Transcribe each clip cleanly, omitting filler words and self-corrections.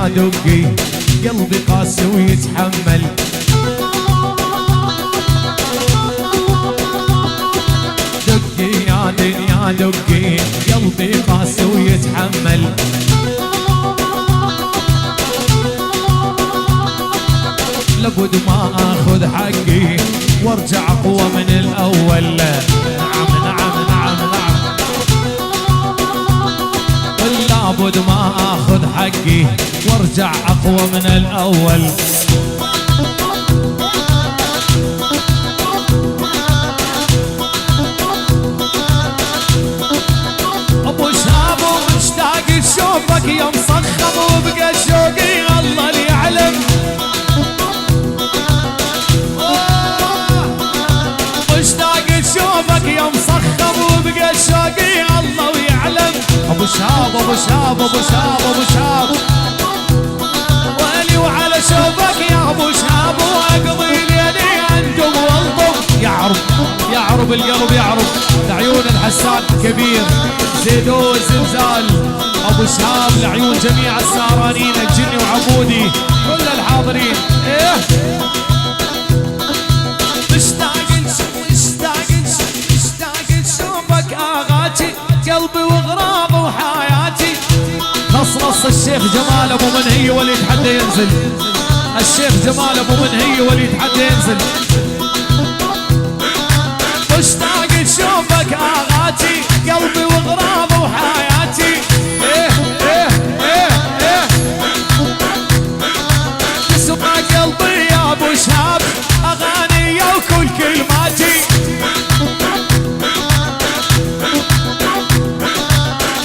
دنيا دقي قلبي قاسي ويتحمل. دقي يا دنيا دقي قلبي قاسي ويتحمل. لابد ما اخذ حقي وارجع اقوى من الاول. نعم نعم نعم نعم. لابد ما اخذ حقي وارجع اقوى من الاول. ابو شاب ومشتاق تشوفك يا مصخب وبقى شوقي الله اللي يعلم. مشتاق تشوفك يا مصخب وبقى شوقي الله ويعلم. ابو شاب ابو شاب ابو شاب ابو شاب ويلي وعلى شوفك يا ابو شاب واقضي ليلي عندهم والطف. يعرب يعرب القلب يعرب لعيون الحسان كبير زيدو زلزال. ابو شاب لعيون جميع السهرانين الجني وعبودي كل الحاضرين. ايه مشتاق تشوفك اغاتي قلبي واغراض وحياتي. نص الشيخ جمال ابو منهي وليد حتى ينزل. الشيخ جمال ابو منهي وليد حتى ينزل. مشتاق تشوفك اغاتي قلبي واغراض وحياتي. ايه ايه ايه ايه تسمع قلبي يا ابو شاب اغاني وكل كلماتي.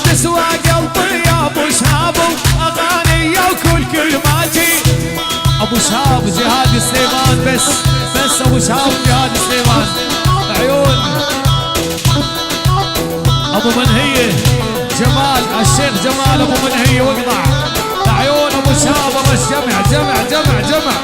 تسوى قلبي يا ابو شاب اغاني وكل كلماتي. ابو شاب جهاد سليمان بس ابو شاب جهاد سليمان عيون ابو منهيه جمال الشيخ جمال ابو منهيه واقطع عيون ابو شاب. بس جمع جمع جمع جمع.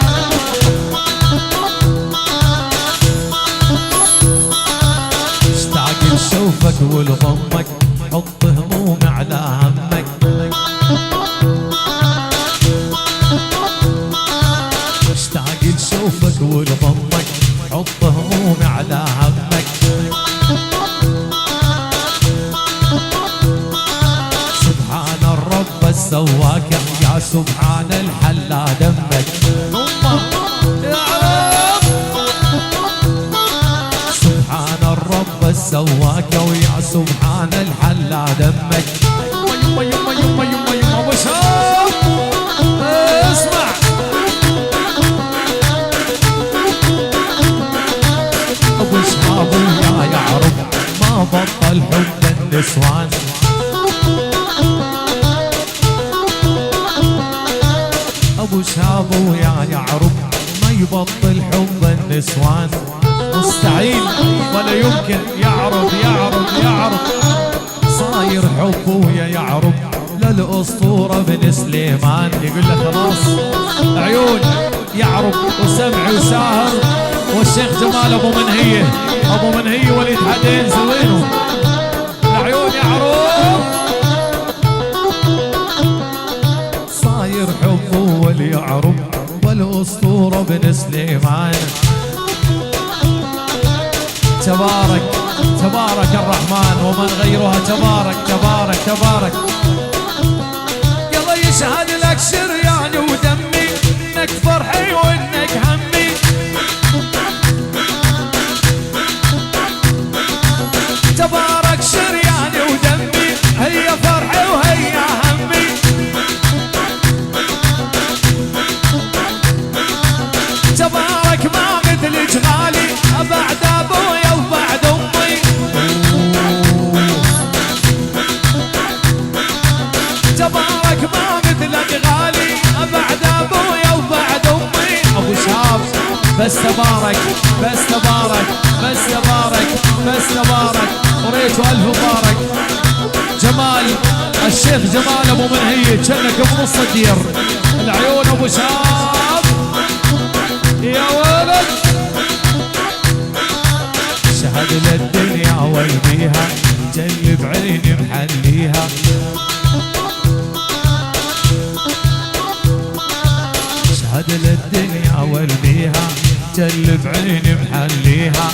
اشتاق لشوفك ولضمك حط همومي على همك. اشتاق لشوفك ولضمك حط همومي على همك. سبحان الرب السواك يا سبحان الحلا دمك. سبحان الرب السواك ويا سبحان الحلا دمك. يما يما يما يما يما ابو شاب اسمع. ابو شاب ويا يعرب ما بطل حب النسوان. ابو شاب ويا يعرب ما يبطل حب النسوان. مستحيل ولا يمكن يعرب يعرب يعرب. صاير حبه ويا يعرب للاسطوره بن سليمان. يقول له خلاص عيون يعرب وسمعي وساهر والشيخ جمال ابو منهيه. ابو منهيه وليد حدا ينزل وينه العيون يعرب. صاير حبه وليعرب والاسطوره بن سليمان. تبارك تبارك الرحمن ومن غيرها تبارك تبارك تبارك. يلا يشهد لك شرياني ودمي انك فرحي وانك همي. تبارك شرياني ودمي هي فرحي وهي همي. تبارك ما مثل جغالي بعد ابويا وبعد امي. تبارك ما مثل غالي بعد ابويا وبعد امي. ابو شاب بس تبارك بس تبارك بس تبارك بس تبارك وريت الف مبارك. جمال الشيخ جمال ابو منهيه كأنك بنص الدير. العيون ابو شاب يا ولد. شهد للدنيا ويبيها جلب عيني محليها. استعدل الدنيا والبيها جل بعيني محليها.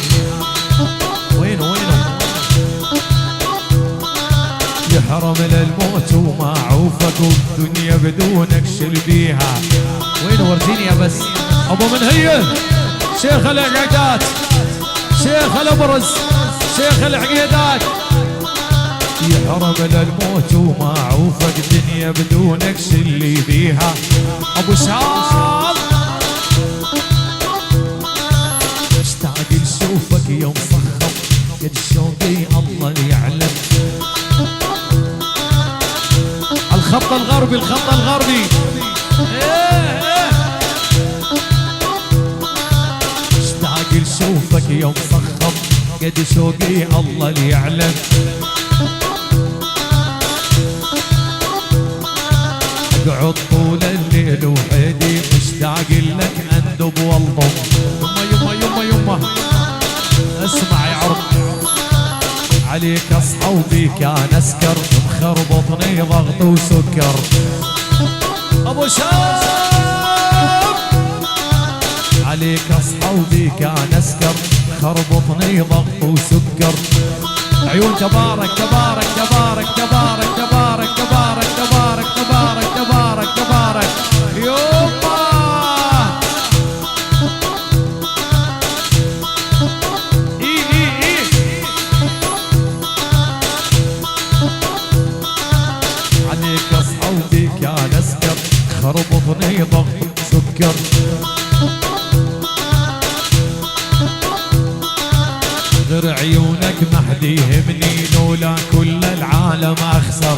وينه يحرم للموت وما عوفك والدنيا بدونك شل بيها. وينه ورجيني يا بس ابو منهية شيخ العقيدات شيخ الابرز شيخ العقيدات. يحرم للموت وما عوفك الدنيا بدونك شلي بيها. ابو شعار اشتاق لشوفك يوم صخب قد شوقي الله يعلم. الخط الغربي الخط الغربي اشتاق لشوفك يوم صخب قد شوقي الله يعلم. اقعد طول الليل وحدي مشتاق لك اندب والضم. يما اسمع يا عرب عليك اصحى وبيك انا اسكر مخربطني ضغط وسكر. ابو شاب عليك اصحى وبيك انا اسكر خربطني ضغط وسكر. عيون تبارك تبارك تبارك تبارك تبارك تبارك تبارك تبارك تبارك تبارك يوما. عليك اصحى وبيك انا اسكر خربطني ضغط سكر. غير عيونك ما حد يهمني لولا كل العالم اخسر.